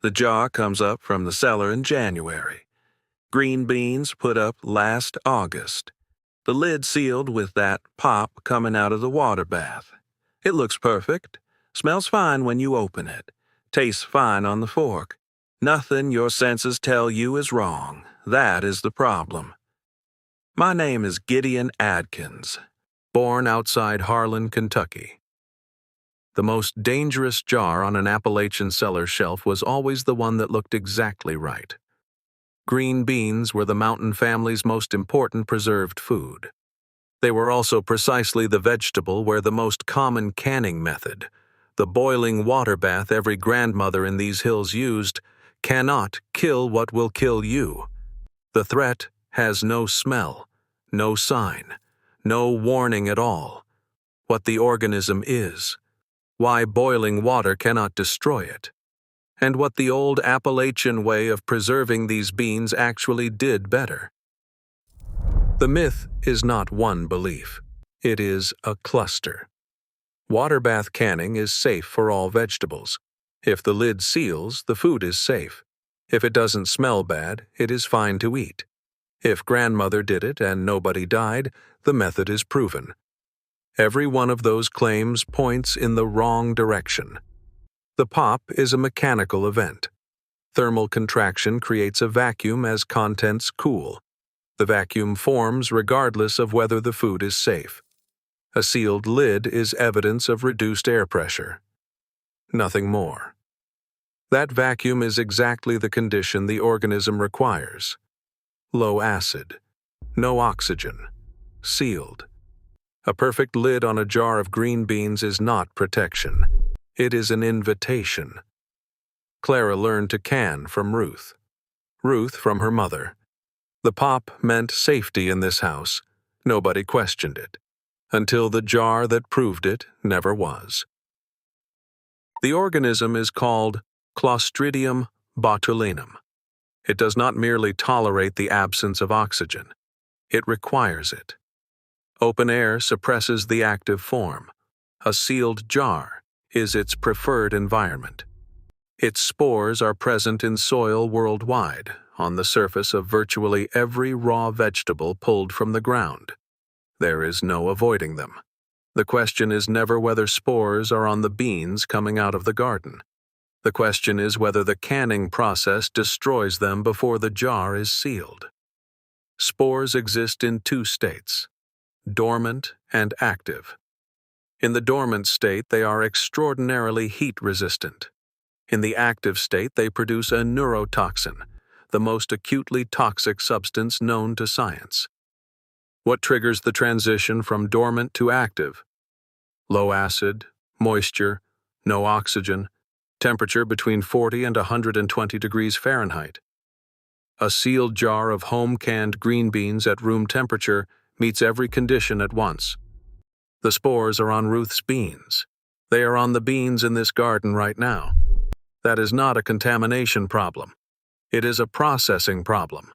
The jar comes up from the cellar in January. Green beans put up last August. The lid sealed with that pop coming out of the water bath. It looks perfect. Smells fine when you open it. Tastes fine on the fork. Nothing your senses tell you is wrong. That is the problem. My name is Gideon Adkins, born outside Harlan, Kentucky. The most dangerous jar on an Appalachian cellar shelf was always the one that looked exactly right. Green beans were the mountain family's most important preserved food. They were also precisely the vegetable where the most common canning method, the boiling water bath every grandmother in these hills used, cannot kill what will kill you. The threat has no smell, no sign, no warning at all. What the organism is, why boiling water cannot destroy it, and what the old Appalachian way of preserving these beans actually did better. The myth is not one belief. It is a cluster. Water bath canning is safe for all vegetables. If the lid seals, the food is safe. If it doesn't smell bad, it is fine to eat. If grandmother did it and nobody died, the method is proven. Every one of those claims points in the wrong direction. The pop is a mechanical event. Thermal contraction creates a vacuum as contents cool. The vacuum forms regardless of whether the food is safe. A sealed lid is evidence of reduced air pressure. Nothing more. That vacuum is exactly the condition the organism requires. Low acid. No oxygen. Sealed. A perfect lid on a jar of green beans is not protection. It is an invitation. Clara learned to can from Ruth. Ruth from her mother. The pop meant safety in this house. Nobody questioned it. Until the jar that proved it never was. The organism is called Clostridium botulinum. It does not merely tolerate the absence of oxygen. It requires it. Open air suppresses the active form. A sealed jar is its preferred environment. Its spores are present in soil worldwide, on the surface of virtually every raw vegetable pulled from the ground. There is no avoiding them. The question is never whether spores are on the beans coming out of the garden. The question is whether the canning process destroys them before the jar is sealed. Spores exist in two states, dormant and active. In the dormant state, they are extraordinarily heat-resistant. In the active state, they produce a neurotoxin, the most acutely toxic substance known to science. What triggers the transition from dormant to active? Low acid, moisture, no oxygen, temperature between 40 and 120 degrees Fahrenheit. A sealed jar of home-canned green beans at room temperature meets every condition at once. The spores are on Ruth's beans. They are on the beans in this garden right now. That is not a contamination problem. It is a processing problem.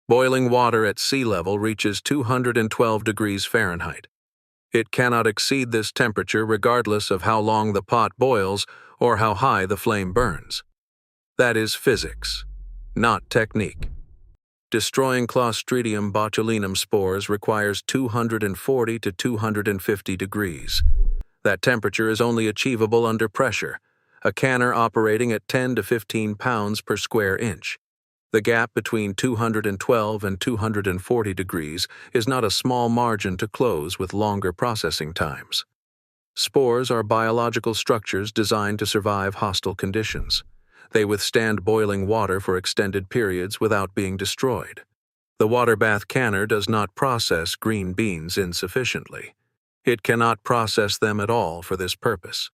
Boiling water at sea level reaches 212 degrees Fahrenheit. It cannot exceed this temperature regardless of how long the pot boils or how high the flame burns. That is physics, not technique. Destroying Clostridium botulinum spores requires 240 to 250 degrees. That temperature is only achievable under pressure, a canner operating at 10 to 15 pounds per square inch. The gap between 212 and 240 degrees is not a small margin to close with longer processing times. Spores are biological structures designed to survive hostile conditions. They withstand boiling water for extended periods without being destroyed. The water bath canner does not process green beans insufficiently. It cannot process them at all for this purpose.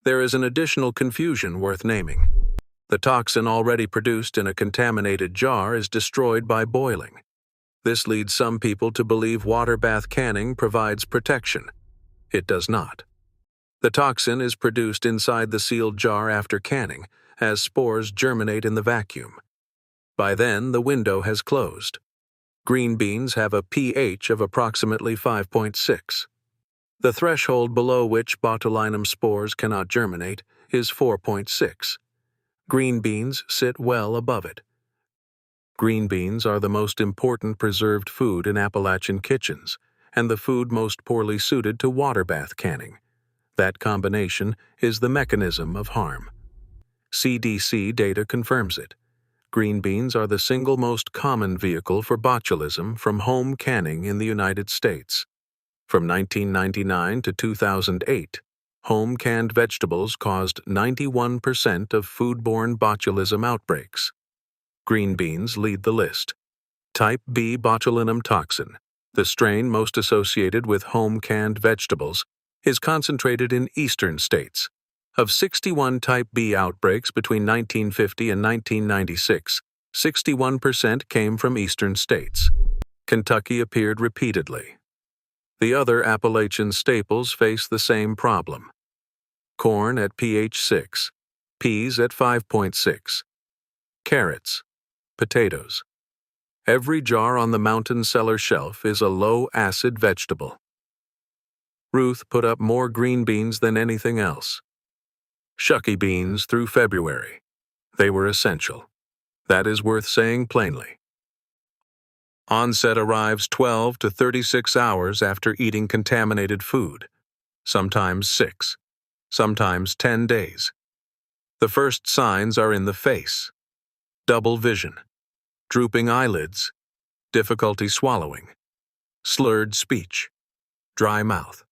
There is an additional confusion worth naming. The toxin already produced in a contaminated jar is destroyed by boiling. This leads some people to believe water bath canning provides protection. It does not. The toxin is produced inside the sealed jar after canning, as spores germinate in the vacuum. By then, the window has closed. Green beans have a pH of approximately 5.6. The threshold below which botulinum spores cannot germinate is 4.6. Green beans sit well above it. Green beans are the most important preserved food in Appalachian kitchens, and the food most poorly suited to water bath canning. That combination is the mechanism of harm. CDC data confirms it. Green beans are the single most common vehicle for botulism from home canning in the United States. From 1999 to 2008, home canned vegetables caused 91% of foodborne botulism outbreaks. Green beans lead the list. Type B botulinum toxin, the strain most associated with home canned vegetables, is concentrated in eastern states. Of 61 Type B outbreaks between 1950 and 1996, 61% came from eastern states. Kentucky appeared repeatedly. The other Appalachian staples face the same problem. Corn at pH 6, peas at 5.6, carrots, potatoes. Every jar on the mountain cellar shelf is a low-acid vegetable. Ruth put up more green beans than anything else. Shucky beans through February. They were essential. That is worth saying plainly. Onset arrives 12 to 36 hours after eating contaminated food, sometimes 6, sometimes 10 days. The first signs are in the face: double vision, drooping eyelids, difficulty swallowing, slurred speech, dry mouth.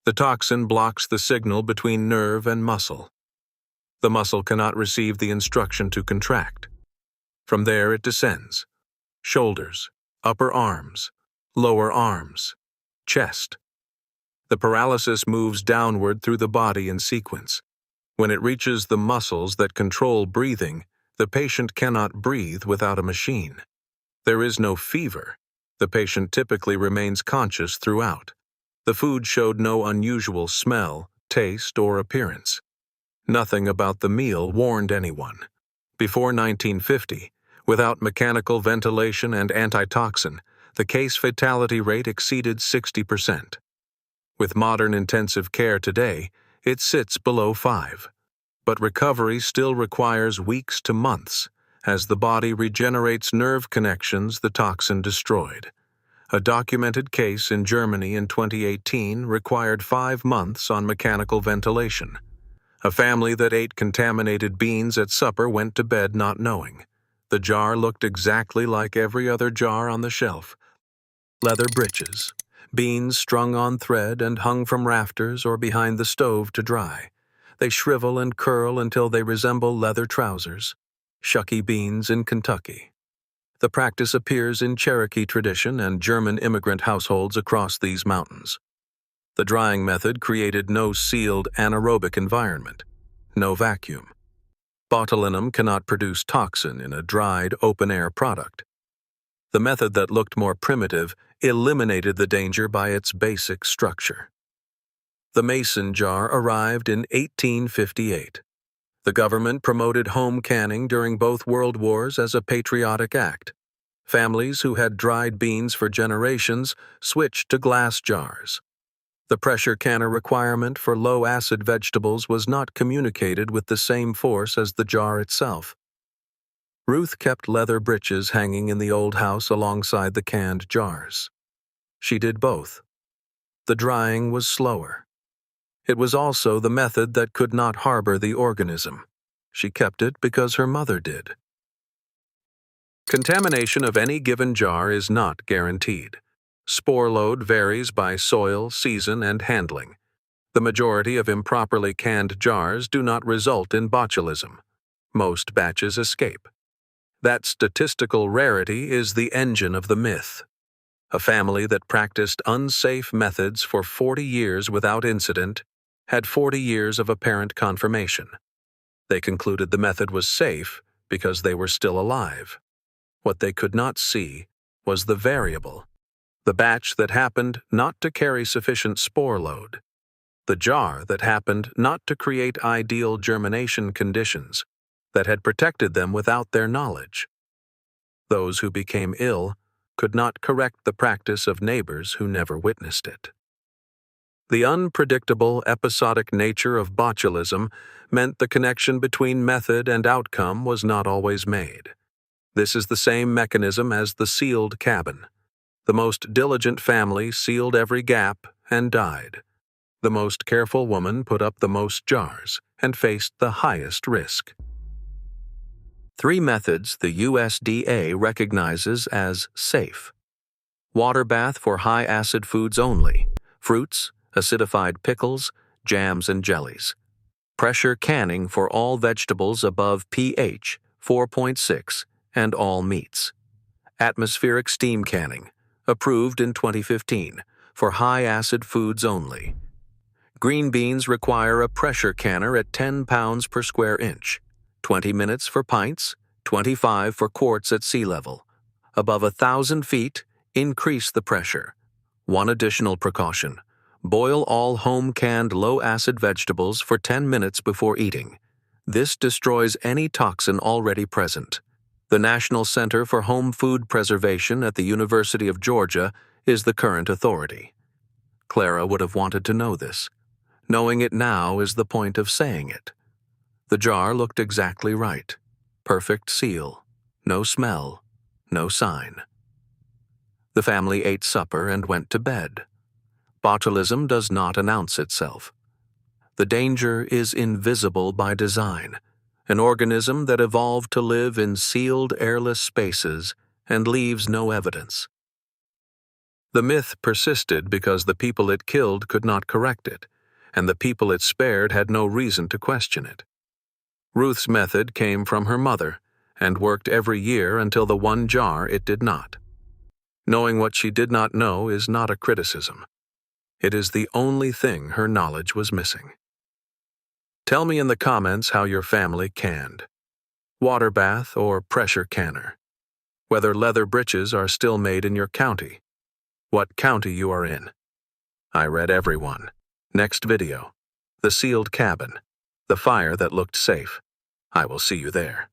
The toxin blocks the signal between nerve and muscle. The muscle cannot receive the instruction to contract. From there it descends: shoulders, upper arms, lower arms, chest. The paralysis moves downward through the body in sequence. When it reaches the muscles that control breathing, the patient cannot breathe without a machine. There is no fever. The patient typically remains conscious throughout. The food showed no unusual smell, taste, or appearance. Nothing about the meal warned anyone. Before 1950, without mechanical ventilation and antitoxin, the case fatality rate exceeded 60%. With modern intensive care today, it sits below 5. But recovery still requires weeks to months, as the body regenerates nerve connections the toxin destroyed. A documented case in Germany in 2018 required 5 months on mechanical ventilation. A family that ate contaminated beans at supper went to bed not knowing. The jar looked exactly like every other jar on the shelf. Leather breeches, beans strung on thread and hung from rafters or behind the stove to dry. They shrivel and curl until they resemble leather trousers. Shucky beans in Kentucky. The practice appears in Cherokee tradition and German immigrant households across these mountains. The drying method created no sealed anaerobic environment, no vacuum. Botulinum cannot produce toxin in a dried, open-air product. The method that looked more primitive eliminated the danger by its basic structure. The mason jar arrived in 1858. The government promoted home canning during both World Wars as a patriotic act. Families who had dried beans for generations switched to glass jars. The pressure canner requirement for low-acid vegetables was not communicated with the same force as the jar itself. Ruth kept leather breeches hanging in the old house alongside the canned jars. She did both. The drying was slower. It was also the method that could not harbor the organism. She kept it because her mother did. Contamination of any given jar is not guaranteed. Spore load varies by soil, season, and handling. The majority of improperly canned jars do not result in botulism. Most batches escape. That statistical rarity is the engine of the myth. A family that practiced unsafe methods for 40 years without incident had 40 years of apparent confirmation. They concluded the method was safe because they were still alive. What they could not see was the variable, the batch that happened not to carry sufficient spore load, the jar that happened not to create ideal germination conditions that had protected them without their knowledge. Those who became ill could not correct the practice of neighbors who never witnessed it. The unpredictable, episodic nature of botulism meant the connection between method and outcome was not always made. This is the same mechanism as the sealed cabin. The most diligent family sealed every gap and died. The most careful woman put up the most jars and faced the highest risk. 3 methods the USDA recognizes as safe. Water bath for high-acid foods only, fruits, acidified pickles, jams and jellies. Pressure canning for all vegetables above pH 4.6 and all meats. Atmospheric steam canning, approved in 2015, for high-acid foods only. Green beans require a pressure canner at 10 pounds per square inch, 20 minutes for pints, 25 for quarts at sea level. Above 1,000 feet, increase the pressure. One additional precaution: boil all home-canned low-acid vegetables for 10 minutes before eating. This destroys any toxin already present. The National Center for Home Food Preservation at the University of Georgia is the current authority. Clara would have wanted to know this. Knowing it now is the point of saying it. The jar looked exactly right. Perfect seal. No smell. No sign. The family ate supper and went to bed. Botulism does not announce itself. The danger is invisible by design, an organism that evolved to live in sealed, airless spaces and leaves no evidence. The myth persisted because the people it killed could not correct it, and the people it spared had no reason to question it. Ruth's method came from her mother and worked every year until the one jar it did not. Knowing what she did not know is not a criticism. It is the only thing her knowledge was missing. Tell me in the comments how your family canned. Water bath or pressure canner. Whether leather breeches are still made in your county. What county you are in. I read every one. Next video. The sealed cabin. The fire that looked safe. I will see you there.